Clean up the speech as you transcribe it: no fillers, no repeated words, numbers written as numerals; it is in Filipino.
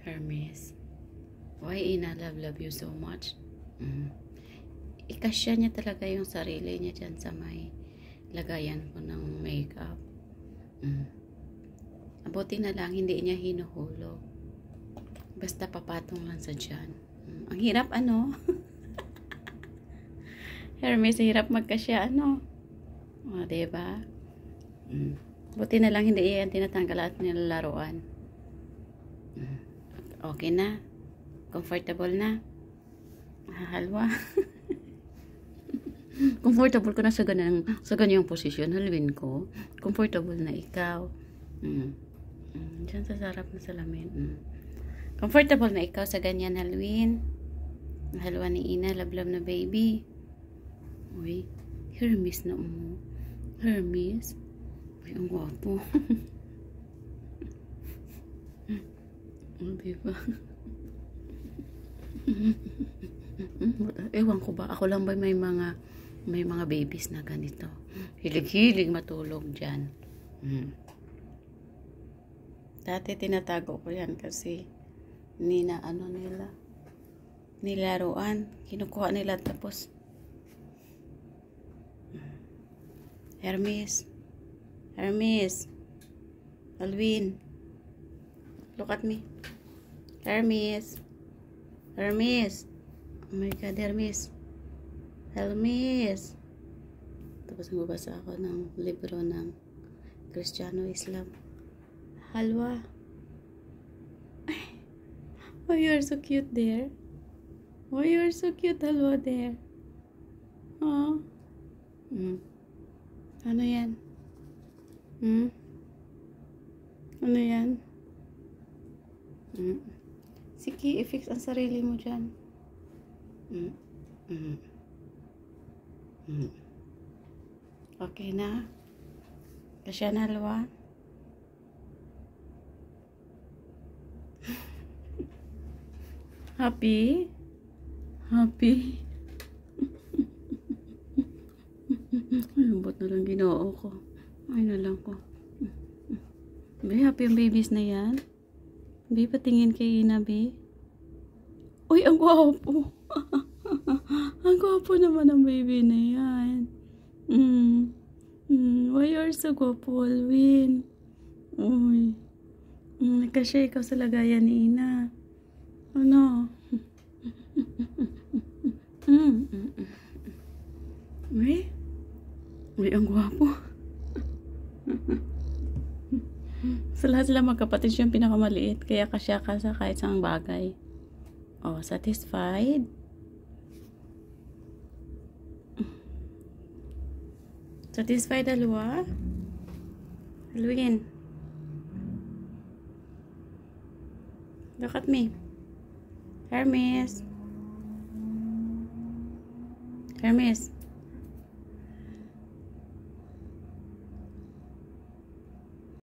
Hermes. Why Ina love you so much? Ikasya niya talaga yung sarili niya dyan sa may lagayan ko ng makeup. Abuti na lang, hindi niya hinuhulog. Basta papatong lang sa dyan. Ang hirap ano? Hermes, hirap magkasya ano? O, diba? Buti na lang hindi yan tinatanggal at nilalaroan. Okay na? Comfortable na? Halwa? Comfortable ko na sa ganyang posisyon. Halwin ko. Comfortable na ikaw. Diyan sa sarap na salamin. Comfortable na ikaw sa ganyan, Halwin. Halwa ni Ina, lablab na baby. Uy, Hermes na mo. Hermes. Uy, ang gwapo. Diba? Ewan ko ba, ako lang ba may mga babies na ganito. Hilig-hilig matulog dyan. Dati tinatago ko yan kasi ano nila nilaruan, kinukuha nila tapos Hermes, Alwin, look at me. Hermes, oh my god, Hermes. Tapos nagbabasa ako ng libro ng Kristiyano Islam. Halwa. Oh, you are so cute there. Oh, you are so cute, Halwa there. Oh. Ano yan? Ano yan? Sige, i-fix ang sarili mo dyan. Okay na? Kasya na, Halwa? Happy? Happy? Ay, lambot na lang ginoo ko. Ay na lang ko. Be, happy ang babies na yan? Be, patingin kay Ina, Be. Uy, ang gwapo. Ang gwapo naman ang baby na yan. Why you are so gwapo, Alwin? Uy. Kasi ikaw sa lagayan ni Ina. Ano? Uy. Uy, ang gwapo. Sa lahat sila magkapatid siya yung pinakamaliit. Kaya kasya ka sa kahit saang bagay. Oh, satisfied? Satisfied, Halwa? Halwin. Look at me. Hermes.